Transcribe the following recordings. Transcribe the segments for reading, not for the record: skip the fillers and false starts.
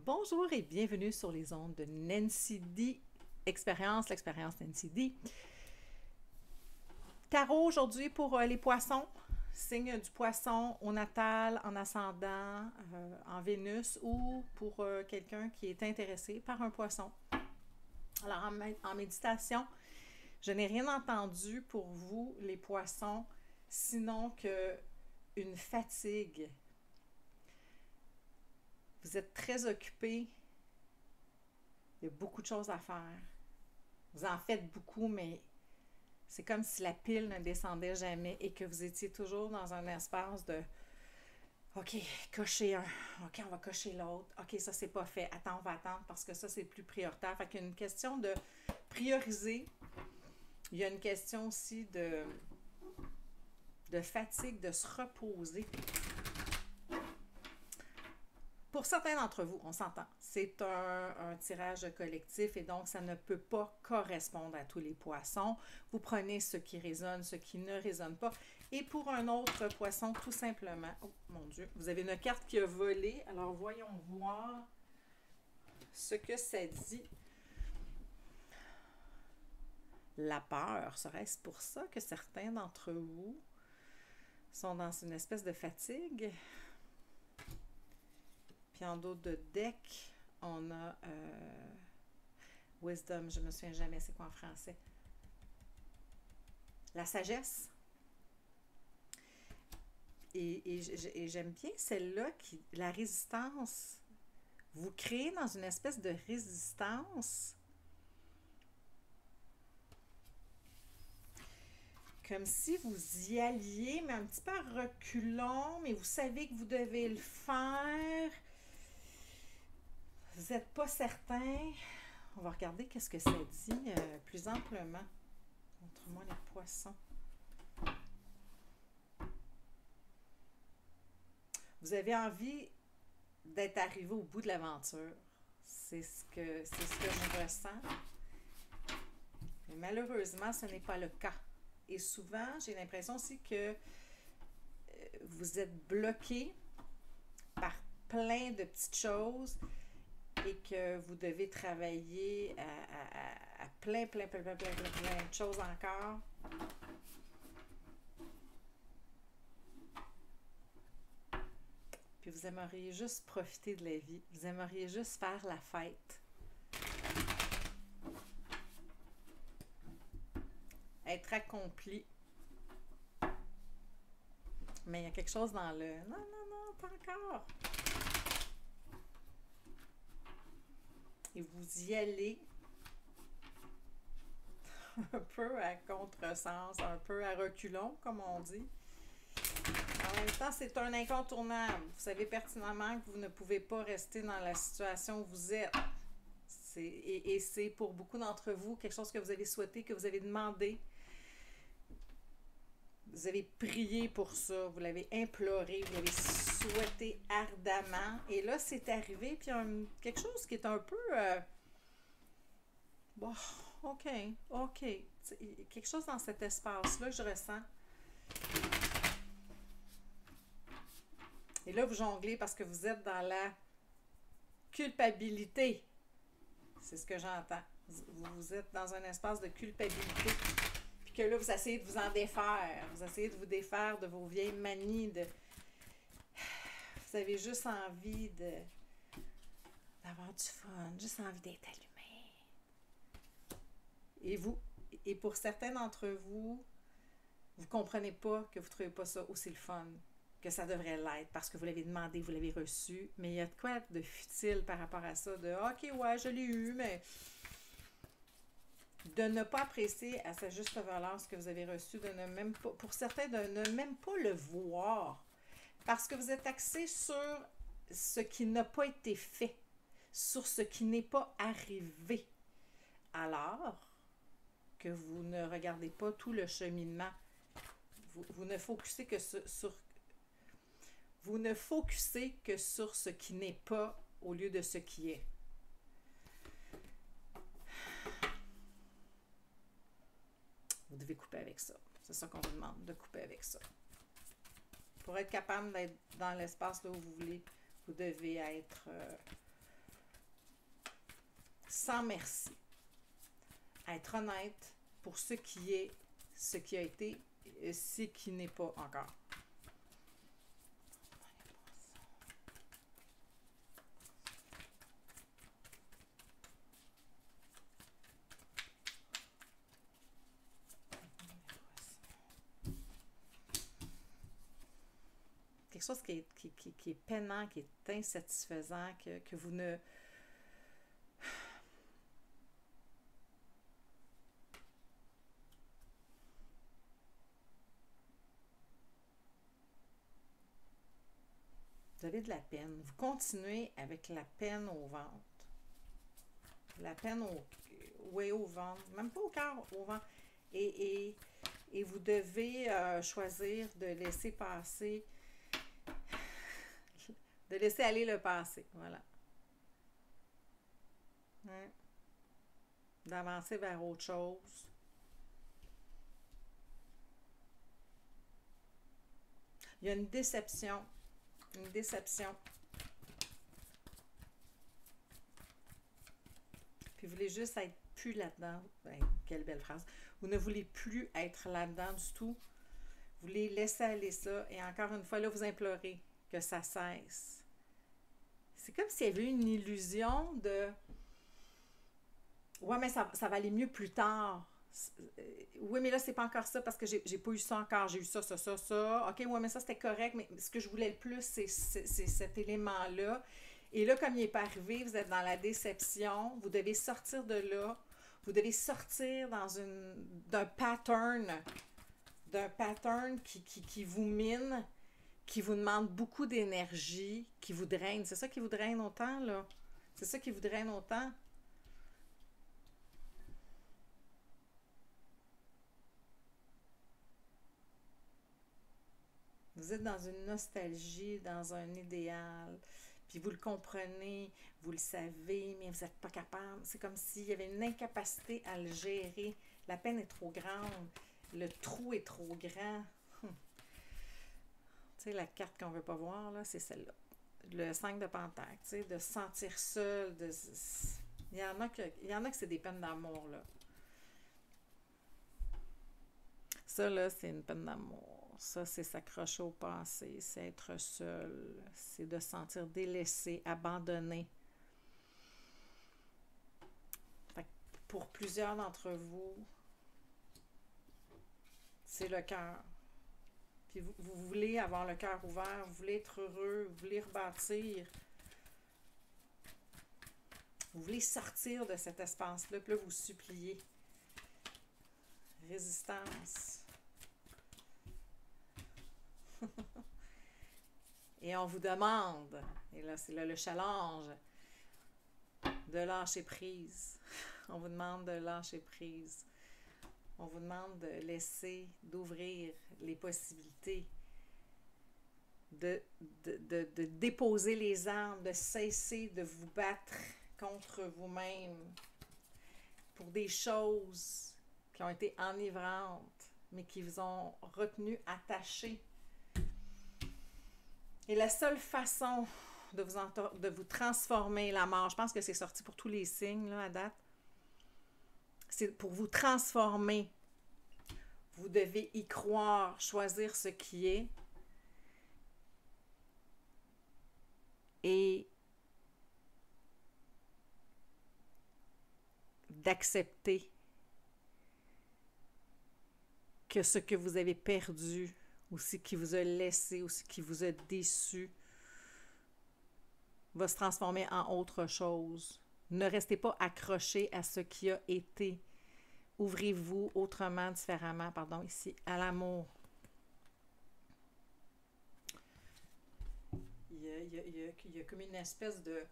Bonjour et bienvenue sur les ondes de Nancy D. L'expérience Nancy D. Tarot aujourd'hui pour les poissons, signe du poisson au natal, en ascendant, en Vénus ou pour quelqu'un qui est intéressé par un poisson. Alors en méditation, je n'ai rien entendu pour vous les poissons, sinon que une fatigue. Vous êtes très occupés. Il y a beaucoup de choses à faire. Vous en faites beaucoup, mais c'est comme si la pile ne descendait jamais et que vous étiez toujours dans un espace de OK, cocher un. OK, on va cocher l'autre. OK, ça, c'est pas fait. Attends, on va attendre parce que ça, c'est plus prioritaire. Fait qu'il y a une question de prioriser. Il y a une question aussi de fatigue, de se reposer. Pour certains d'entre vous, on s'entend, c'est un tirage collectif et donc ça ne peut pas correspondre à tous les poissons. Vous prenez ce qui résonne, ce qui ne résonne pas. Et pour un autre poisson, tout simplement, oh mon Dieu, vous avez une carte qui a volé. Alors voyons voir ce que ça dit. La peur, serait-ce pour ça que certains d'entre vous sont dans une espèce de fatigue? Puis en dos de deck, on a Wisdom, je ne me souviens jamais c'est quoi en français. La sagesse. Et j'aime bien celle-là, la résistance. Vous créez dans une espèce de résistance. Comme si vous y alliez, mais un petit peu à reculons, mais vous savez que vous devez le faire. Vous n'êtes pas certain. On va regarder qu'est-ce que ça dit plus amplement. Montre-moi les poissons. Vous avez envie d'être arrivé au bout de l'aventure. C'est ce que je ressens. Mais malheureusement, ce n'est pas le cas. Et souvent, j'ai l'impression aussi que vous êtes bloqué par plein de petites choses et que vous devez travailler à plein de choses encore. Puis vous aimeriez juste profiter de la vie. Vous aimeriez juste faire la fête. Être accompli. Mais il y a quelque chose dans le... Non, pas encore. Et vous y allez un peu à contresens, un peu à reculons, comme on dit. En même temps, c'est un incontournable. Vous savez pertinemment que vous ne pouvez pas rester dans la situation où vous êtes. Et c'est pour beaucoup d'entre vous quelque chose que vous avez souhaité, que vous avez demandé. Vous avez prié pour ça, vous l'avez imploré, vous l'avez souhaité ardemment. Et là, c'est arrivé, puis quelque chose qui est un peu... bon, OK. Quelque chose dans cet espace-là que je ressens. Et là, vous jonglez parce que vous êtes dans la culpabilité. C'est ce que j'entends. Vous êtes dans un espace de culpabilité. Puis que là, vous essayez de vous en défaire. Vous essayez de vous défaire de vos vieilles manies. Vous avez juste envie d'avoir du fun. Juste envie d'être allumé. Et pour certains d'entre vous, vous ne comprenez pas que vous ne trouvez pas ça aussi le fun que ça devrait l'être parce que vous l'avez demandé, vous l'avez reçu. Mais il y a de quoi de futile par rapport à ça, de OK, ouais, je l'ai eu, mais de ne pas apprécier à sa juste valeur ce que vous avez reçu, de ne même pas, pour certains, de ne même pas le voir. Parce que vous êtes axé sur ce qui n'a pas été fait, sur ce qui n'est pas arrivé. Alors que vous ne regardez pas tout le cheminement. Vous ne focusez que sur vous ne focusez que sur ce qui n'est pas au lieu de ce qui est. Vous devez couper avec ça. C'est ça qu'on vous demande, de couper avec ça. Pour être capable d'être dans l'espace là où vous voulez, vous devez être sans merci. Être honnête pour ce qui est, ce qui a été, et ce qui n'est pas encore. Quelque chose qui est peinant, qui est insatisfaisant, que vous ne... Vous avez de la peine. Vous continuez avec la peine au ventre. La peine au ventre. Même pas au cœur, au ventre. Et vous devez choisir de laisser passer, de laisser aller le passé. Voilà. Ouais. D'avancer vers autre chose. Il y a une déception. Une déception. Puis vous voulez juste être plus là-dedans. Ben, quelle belle phrase. Vous ne voulez plus être là-dedans du tout. Vous voulez laisser aller ça. Et encore une fois, là, vous implorez que ça cesse. C'est comme s'il y avait une illusion de... Ouais, mais ça va aller mieux plus tard. Oui, mais là, c'est pas encore ça parce que j'ai pas eu ça encore. J'ai eu ça. OK, ouais, mais ça, c'était correct. Mais ce que je voulais le plus, c'est cet élément-là. Et là, comme il n'est pas arrivé, vous êtes dans la déception. Vous devez sortir de là. Vous devez sortir d'un pattern qui vous mine, qui vous demande beaucoup d'énergie, qui vous draine. C'est ça qui vous draine autant, là. C'est ça qui vous draine autant. Vous êtes dans une nostalgie, dans un idéal, puis vous le comprenez, vous le savez, mais vous n'êtes pas capable. C'est comme s'il y avait une incapacité à le gérer. La peine est trop grande, le trou est trop grand. Tu sais, la carte qu'on ne veut pas voir, là, c'est celle-là. Le 5 de Pentacle, tu sais, de se sentir seul. Il y en a que c'est des peines d'amour, là. Ça, là, c'est une peine d'amour. Ça, c'est s'accrocher au passé, c'est être seul, c'est de se sentir délaissé, abandonné. Fait que pour plusieurs d'entre vous, c'est le cœur. Puis vous voulez avoir le cœur ouvert, vous voulez être heureux, vous voulez rebâtir. Vous voulez sortir de cet espace-là, puis là, vous suppliez. Résistance. Et on vous demande, et là c'est là le challenge, de lâcher prise. On vous demande de lâcher prise. On vous demande de laisser, d'ouvrir les possibilités, de déposer les armes, de cesser de vous battre contre vous-même pour des choses qui ont été enivrantes, mais qui vous ont retenu attachés. Et la seule façon de vous transformer, la mort, je pense que c'est sorti pour tous les signes là, à date, c'est pour vous transformer. Vous devez y croire, choisir ce qui est et d'accepter que ce que vous avez perdu ou ce qui vous a laissé, ou ce qui vous a déçu, va se transformer en autre chose. Ne restez pas accroché à ce qui a été. Ouvrez-vous autrement, différemment, pardon, ici, à l'amour. Il y a comme une espèce de...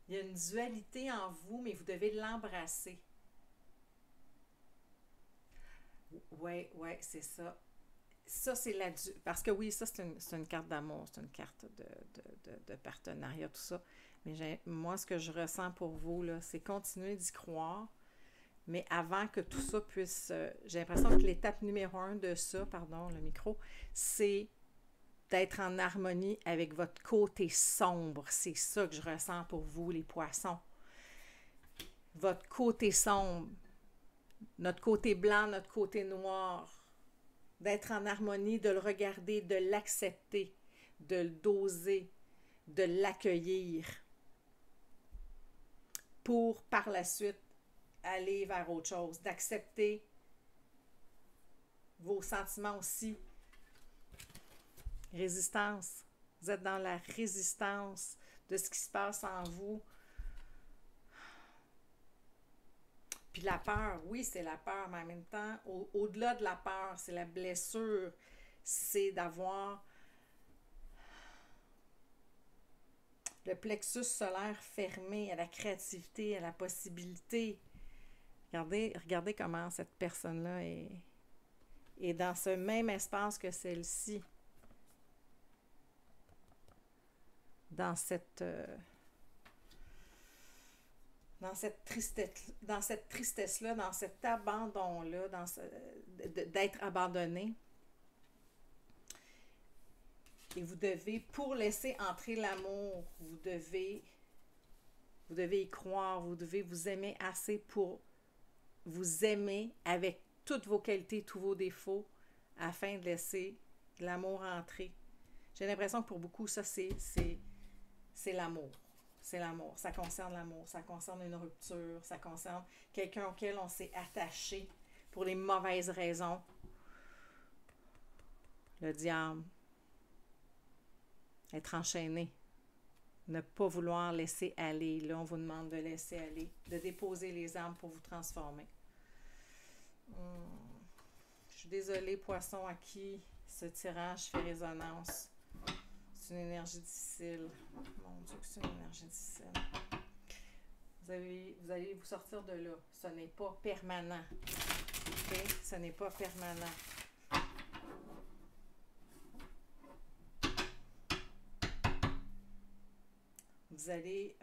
Il y a une dualité en vous, mais vous devez l'embrasser. Oui, c'est ça. Ça, c'est la... Parce que oui, ça, c'est une carte d'amour, c'est une carte de partenariat, tout ça. Mais moi, ce que je ressens pour vous, là, c'est continuer d'y croire. Mais avant que tout ça puisse... j'ai l'impression que l'étape numéro 1 de ça, pardon, le micro, c'est d'être en harmonie avec votre côté sombre. C'est ça que je ressens pour vous, les poissons. Votre côté sombre, notre côté blanc, notre côté noir. D'être en harmonie, de le regarder, de l'accepter, de le doser, de l'accueillir. Pour, par la suite, aller vers autre chose. D'accepter vos sentiments aussi. Résistance. Vous êtes dans la résistance de ce qui se passe en vous. Puis la peur, oui, c'est la peur, mais en même temps, au-delà de la peur, c'est la blessure. C'est d'avoir le plexus solaire fermé à la créativité, à la possibilité. Regardez comment cette personne-là est dans ce même espace que celle-ci. Dans cette tristesse-là, dans cet abandon-là, d'être abandonné. Et vous devez, pour laisser entrer l'amour, vous devez y croire, vous devez vous aimer assez pour vous aimer avec toutes vos qualités, tous vos défauts, afin de laisser l'amour entrer. J'ai l'impression que pour beaucoup, ça, c'est l'amour. C'est l'amour. Ça concerne l'amour. Ça concerne une rupture. Ça concerne quelqu'un auquel on s'est attaché pour les mauvaises raisons. Le diable. Être enchaîné. Ne pas vouloir laisser aller. Là, on vous demande de laisser aller. De déposer les armes pour vous transformer. Je suis désolée, poisson, à qui ce tirage fait résonance. C'est une énergie difficile. Mon Dieu, que c'est une énergie difficile. Vous allez vous sortir de là. Ce n'est pas permanent. OK? Ce n'est pas permanent. Vous allez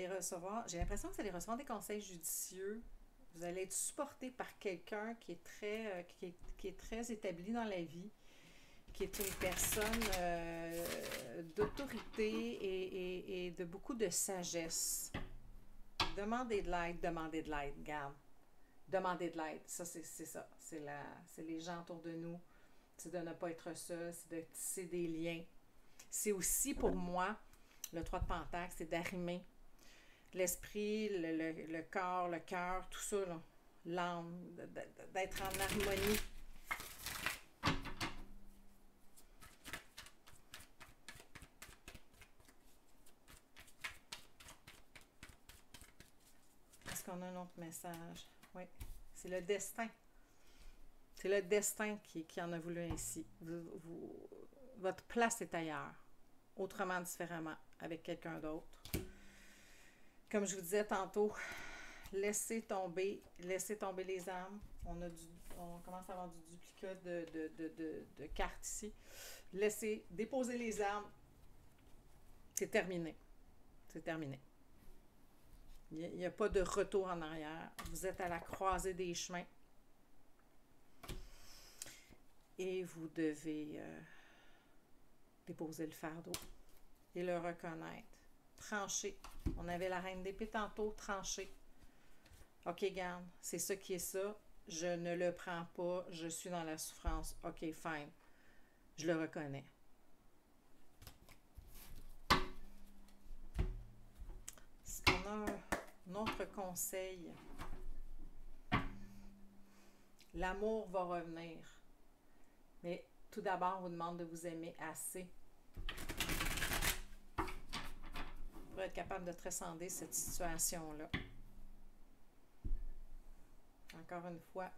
recevoir, j'ai l'impression que vous allez recevoir des conseils judicieux. Vous allez être supporté par quelqu'un qui est très établi dans la vie, qui est une personne d'autorité et de beaucoup de sagesse. Demandez de l'aide, garde. Demandez de l'aide, ça c'est ça. C'est les gens autour de nous. C'est de ne pas être seul, c'est de tisser des liens. C'est aussi pour moi, le 3 de Pentacle, c'est d'arrimer l'esprit, le corps, le cœur, tout ça, là, l'âme, d'être en harmonie. Est-ce qu'on a un autre message? Oui, c'est le destin. C'est le destin qui en a voulu ainsi. Votre place est ailleurs, autrement, différemment, avec quelqu'un d'autre. Comme je vous disais tantôt, laissez tomber les âmes. On commence à avoir du duplicat de cartes ici. Déposer les âmes. C'est terminé. C'est terminé. Il n'y a pas de retour en arrière. Vous êtes à la croisée des chemins. Et vous devez déposer le fardeau et le reconnaître. Trancher. On avait la reine d'épée tantôt, trancher. OK, garde, c'est ça qui est ça. Je ne le prends pas. Je suis dans la souffrance. OK, fine. Je le reconnais. Est-ce qu'on a un autre conseil? L'amour va revenir. Mais tout d'abord, on vous demande de vous aimer assez pour être capable de transcender cette situation-là. Encore une fois,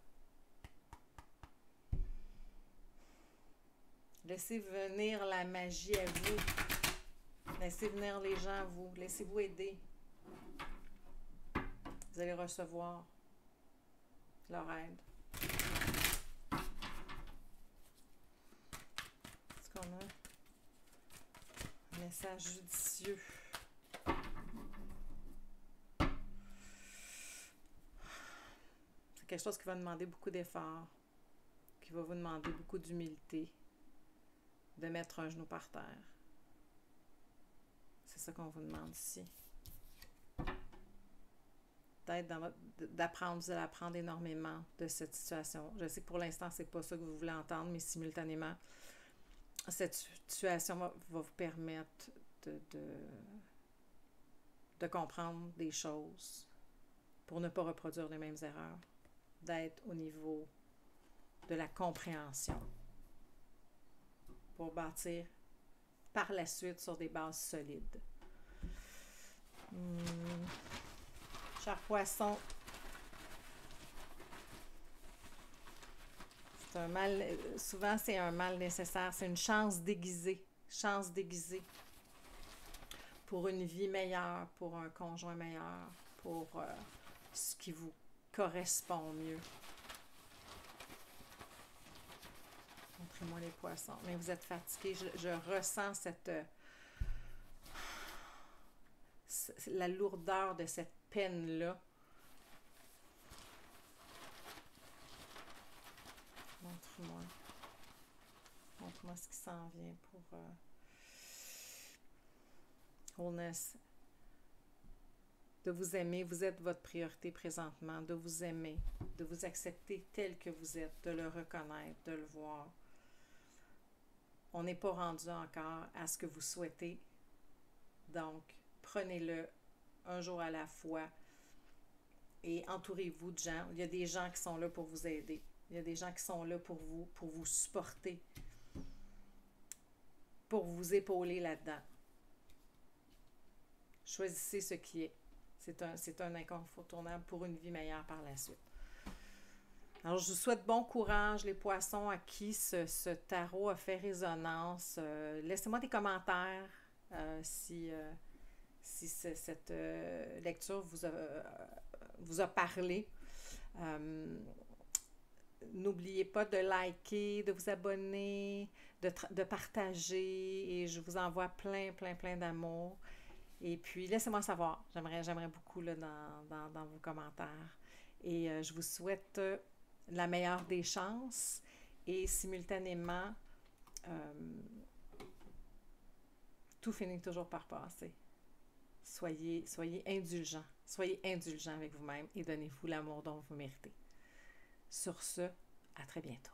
laissez venir la magie à vous. Laissez venir les gens à vous. Laissez-vous aider. Vous allez recevoir leur aide. Est-ce qu'on a un message judicieux? C'est quelque chose qui va demander beaucoup d'efforts, qui va vous demander beaucoup d'humilité, de mettre un genou par terre. C'est ça qu'on vous demande ici. Peut-être d'apprendre, vous allez apprendre énormément de cette situation. Je sais que pour l'instant, c'est pas ça que vous voulez entendre, mais simultanément, cette situation va vous permettre de comprendre des choses pour ne pas reproduire les mêmes erreurs, d'être au niveau de la compréhension pour bâtir par la suite sur des bases solides. Cher poisson, c'est un mal, souvent c'est un mal nécessaire, c'est une chance déguisée pour une vie meilleure, pour un conjoint meilleur, pour ce qui vous correspond mieux. Montrez-moi les poissons. Mais vous êtes fatigués, je ressens la lourdeur de cette peine-là. Montre-moi. Montre-moi ce qui s'en vient pour wholeness. De vous aimer, vous êtes votre priorité présentement. De vous aimer, de vous accepter tel que vous êtes, de le reconnaître, de le voir. On n'est pas rendu encore à ce que vous souhaitez. Donc, prenez-le un jour à la fois et entourez-vous de gens. Il y a des gens qui sont là pour vous aider. Il y a des gens qui sont là pour vous supporter, pour vous épauler là-dedans. Choisissez ce qui est. C'est un incontournable pour une vie meilleure par la suite. Alors, je vous souhaite bon courage, les poissons, à qui ce tarot a fait résonance. Laissez-moi des commentaires si cette lecture vous a parlé. N'oubliez pas de liker, de vous abonner, de partager, et je vous envoie plein d'amour. Et puis, laissez-moi savoir. J'aimerais beaucoup là, dans vos commentaires. Et je vous souhaite la meilleure des chances et simultanément, tout finit toujours par passer. Soyez indulgents. Soyez indulgents avec vous-même et donnez-vous l'amour dont vous méritez. Sur ce, à très bientôt.